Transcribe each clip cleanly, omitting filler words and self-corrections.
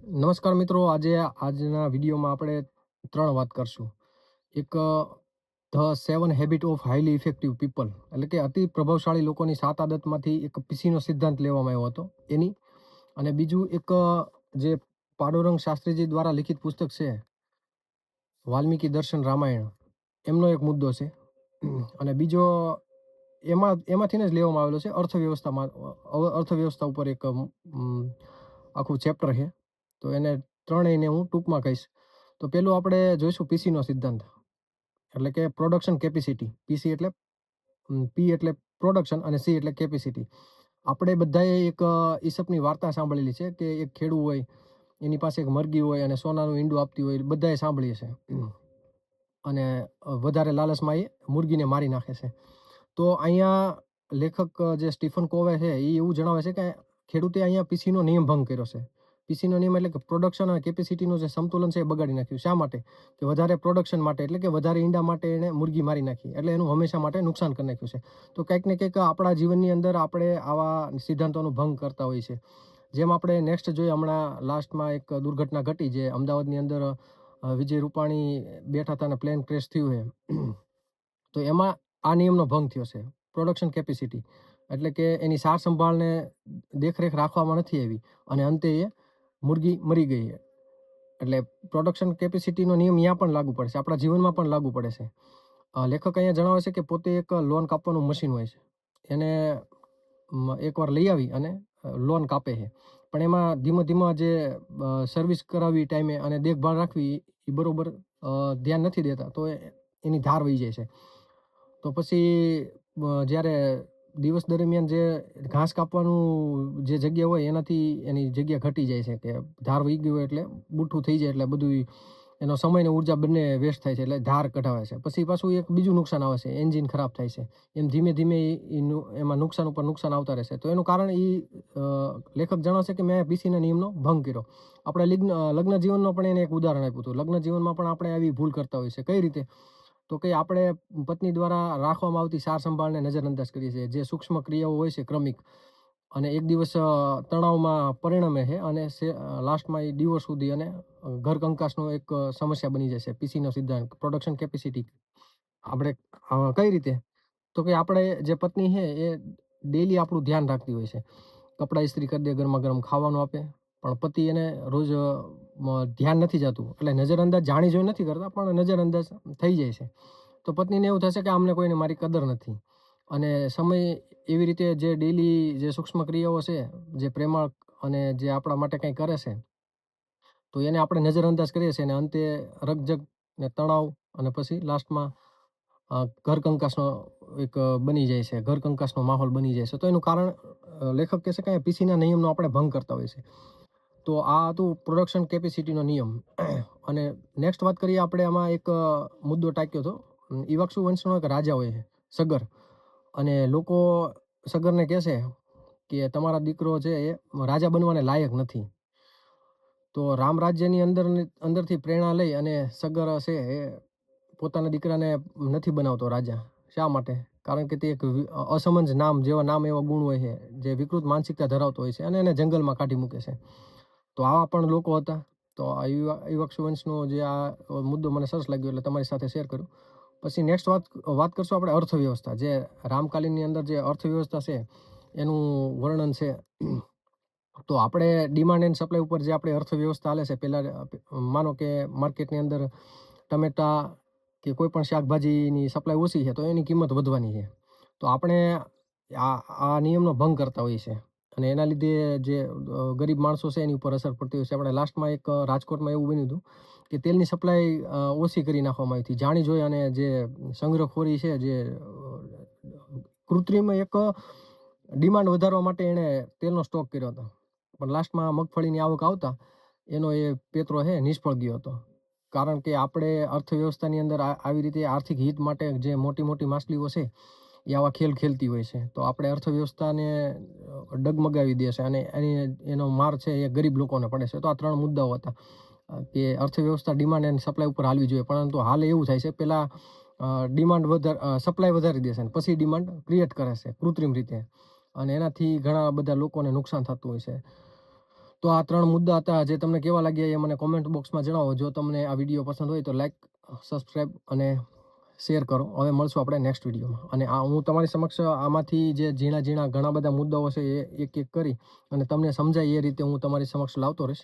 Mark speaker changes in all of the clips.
Speaker 1: નમસ્કાર મિત્રો, આજના વિડીયોમાં આપણે 3 વાત કરશું. એક the 7 habit of highly effective people, એટલે કે અતિ પ્રભાવશાળી લોકોની 7 આદતમાંથી એક પીસીનો સિદ્ધાંત લેવામાં આવ્યો હતો એની. અને બીજું એક જે પાડુરંગ શાસ્ત્રીજી દ્વારા લિખિત પુસ્તક છે, વાલ્મીકી દર્શન રામાયણ, એમનો એક મુદ્દો છે. અને બીજો એમાંથી જ લેવામાં આવેલો છે, અર્થવ્યવસ્થા ઉપર એક આખું ચેપ્ટર છે. તો એને ત્રણેયને હું ટૂંકમાં કહીશ. તો પેલું આપણે જોઈશું પીસીનો સિદ્ધાંત, એટલે કે પ્રોડક્શન કેપેસિટી. પીસી એટલે પી એટલે પ્રોડક્શન અને સી એટલે કેપેસિટી. આપણે બધાએ એક ઈસપની વાર્તા સાંભળેલી છે કે એક ખેડૂત હોય, એની પાસે એક મરઘી હોય અને સોનાનું ઈંડું આપતી હોય, બધાએ સાંભળી છે. અને વધારે લાલચમાં એ મુરગીને મારી નાખે છે. તો અહીંયા લેખક જે સ્ટીફન કોવે છે એ એવું જણાવે છે કે ખેડૂતે અહીંયા પીસીનો નિયમ ભંગ કર્યો છે. પીસીનો નિયમ એટલે કે પ્રોડક્શન અને કેપેસિટીનું જે સંતુલન છે એ બગાડી નાખ્યું. શા માટે? કે વધારે પ્રોડક્શન માટે, એટલે કે વધારે ઈંડા માટે એણે મુરગી મારી નાખી, એટલે એનું હંમેશા માટે નુકસાન કરી નાખ્યું છે. તો કંઈક ને કંઈક આપણા જીવનની અંદર આપણે આવા સિદ્ધાંતોનું ભંગ કરતા હોઈએ છીએ. જેમ આપણે નેક્સ્ટ જોઈએ, હમણાં લાસ્ટમાં એક દુર્ઘટના ઘટી, જે અમદાવાદની અંદર વિજય રૂપાણી બેઠા હતા અને પ્લેન ક્રેશ થયું છે. તો એમાં આ નિયમનો ભંગ થયો છે. પ્રોડક્શન કેપેસિટી એટલે કે એની સાર સંભાળને દેખરેખ રાખવામાં નથી આવી અને અંતે એ મુરગી મરી ગઈ. એટલે પ્રોડક્શન કેપેસિટીનો નિયમ અહીંયા પણ લાગુ પડે છે, આપણા જીવનમાં પણ લાગુ પડે છે. લેખક અહીંયા જણાવે છે કે પોતે એક લોન કાપવાનું મશીન હોય છે, એને એકવાર લઈ આવી અને લોન કાપે છે. પણ એમાં ધીમે જે સર્વિસ કરાવવી ટાઈમે અને દેખભાળ રાખવી એ બરોબર ધ્યાન નથી દેતા, તો એની ધાર વહી જાય છે. તો પછી જ્યારે દિવસ દરમિયાન જે ઘાસ કાપવાનું જે જગ્યા હોય એનાથી એની જગ્યા ઘટી જાય છે, કે ધાર વહી ગઈ હોય એટલે બુઠ્ઠું થઈ જાય, એટલે બધું એનો સમય ને ઉર્જા બંને વેસ્ટ થાય છે, એટલે ધાર કઢાવે છે. પછી પાછું એક બીજું નુકસાન આવે છે, એન્જિન ખરાબ થાય છે. એમ ધીમે એમાં નુકસાન ઉપર નુકસાન આવતા રહેશે. તો એનું કારણ લેખક જણાવશે કે મેં પીસીના નિયમનો ભંગ કર્યો. આપણે લગ્ન જીવનનો પણ એને એક ઉદાહરણ આપ્યું હતું. લગ્ન જીવનમાં પણ આપણે આવી ભૂલ કરતા હોઈએ છીએ. કઈ રીતે? તો કે આપણે પત્ની દ્વારા રાખવામાં આવતી સાર સંભાળને નજરઅંદાજ કરીએ છીએ. જે સૂક્ષ્મ ક્રિયાઓ હોય છે, ક્રમિક, અને એક દિવસ તણાવમાં પરિણમે છે અને લાસ્ટમાં એ ડિવોર્સ સુધી અને ઘર કંકાસનો એક સમસ્યા બની જશે. પીસીનો સિદ્ધાંત, પ્રોડક્શન કેપેસિટી. આપણે કઈ રીતે? તો કે આપણે જે પત્ની છે એ ડેલી આપણું ધ્યાન રાખતી હોય છે. કપડાં ઇસ્ત્રી કરી દે, ગરમા ગરમ ખાવાનું આપે, પણ પતિ એને રોજ ધ્યાન નથી જતું. એટલે નજરઅંદાજ જાણી જોઈ નથી કરતા, પણ નજરઅંદાજ થઈ જાય છે. તો પત્નીને એવું થશે કે આમને કોઈને મારી કદર નથી. અને સમય એવી રીતે જે ડેલી જે સૂક્ષ્મ ક્રિયાઓ છે, જે પ્રેમાળ અને જે આપણા માટે કંઈ કરે છે, તો એને આપણે નજરઅંદાજ કરીએ છીએ અને અંતે રકઝક ને તણાવ અને પછી લાસ્ટમાં ઘર કંકાસનો એક બની જાય છે, ઘર કંકાસનો માહોલ બની જાય છે. તો એનું કારણ લેખક કહે છે કે પીસીના નિયમનો આપણે ભંગ કરતા હોઈએ છીએ. તો આ હતું પ્રોડક્શન કેપેસિટીનો નિયમ. અને નેક્સ્ટ વાત કરીએ આપણે, આમાં એક મુદ્દો ટાંક્યો હતો. ઈવાક્સુ વંશનો એક રાજા હોય છે, સગર. અને લોકો સગરને કહેશે કે તમારા દીકરો છે એ રાજા બનવાને લાયક નથી. તો રામ રાજ્યની અંદરથી પ્રેરણા લઈ અને સગર છે એ પોતાના દીકરાને નથી બનાવતો રાજા. શા માટે? કારણ કે તે એક અસમંજ નામ જેવા એવા ગુણ હોય છે, જે વિકૃત માનસિકતા ધરાવતો હોય છે, અને એને જંગલમાં કાઢી મૂકે છે. તો આવા પણ લોકો હતા. તો આ ઈવાક્સુ વંશનો જે આ મુદ્દો મને સરસ લાગ્યો, એટલે તમારી સાથે શેર કર્યું. પછી નેક્સ્ટ વાત કરશું આપણે અર્થવ્યવસ્થા. જે રામકાલીનની અંદર જે અર્થવ્યવસ્થા છે એનું વર્ણન છે. તો આપણે ડિમાન્ડ એન્ડ સપ્લાય ઉપર જે આપણી અર્થવ્યવસ્થા હાલે છે, પહેલાં માનો કે માર્કેટની અંદર ટમેટા કે કોઈ પણ શાકભાજીની સપ્લાય ઓછી છે, તો એની કિંમત વધવાની છે. તો આપણે આ નિયમનો ભંગ કરતા હોઈએ છીએ, અને એના લીધે જે ગરીબ માણસો છે એની ઉપર અસર પડતી હોય છે. આપણે લાસ્ટમાં એક રાજકોટમાં એવું બન્યું હતું કે તેલની સપ્લાય ઓછી કરી નાખવામાં આવી હતી, જાણી જોઈ. અને જે સંગ્રહખોરી છે, જે કૃત્રિમ એક ડિમાન્ડ વધારવા માટે એણે તેલનો સ્ટોક કર્યો હતો. પણ લાસ્ટમાં મગફળીની આવક આવતા એનો એ પેત્રો છે નિષ્ફળ ગયો હતો. કારણ કે આપણે અર્થવ્યવસ્થાની અંદર આવી રીતે આર્થિક હિત માટે જે મોટી માછલીઓ છે એ આવા ખેલ ખેલતી હોય છે. તો આપણે અર્થવ્યવસ્થાને ડગમગાવી દે છે, અને એનો માર છે એ ગરીબ લોકોને પડે છે. તો આ 3 મુદ્દાઓ હતા કે અર્થવ્યવસ્થા ડિમાન્ડ એન્ડ સપ્લાય ઉપર હાલવી જોઈએ. પરંતુ હાલ એવું થાય છે, પહેલાં સપ્લાય વધારી દેશે ને પછી ડિમાન્ડ ક્રિએટ કરે છે કૃત્રિમ રીતે, અને એનાથી ઘણા બધા લોકોને નુકસાન થતું હોય છે. તો આ 3 મુદ્દા હતા જે તમને કેવા લાગ્યા એ મને કોમેન્ટ બોક્સમાં જણાવો. જો તમને આ વિડીયો પસંદ હોય તો લાઈક, સબસ્ક્રાઈબ અને શેર કરો. હવે મળશું આપણે નેક્સ્ટ વિડીયોમાં. અને હું તમારી સમક્ષ આમાંથી જે ઝીણા ઘણા બધા મુદ્દાઓ છે એ એક કરી અને તમને સમજાય એ રીતે હું તમારી સમક્ષ લાવતો રહીશ.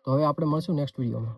Speaker 1: તો હવે આપણે મળશું નેક્સ્ટ વિડીયોમાં.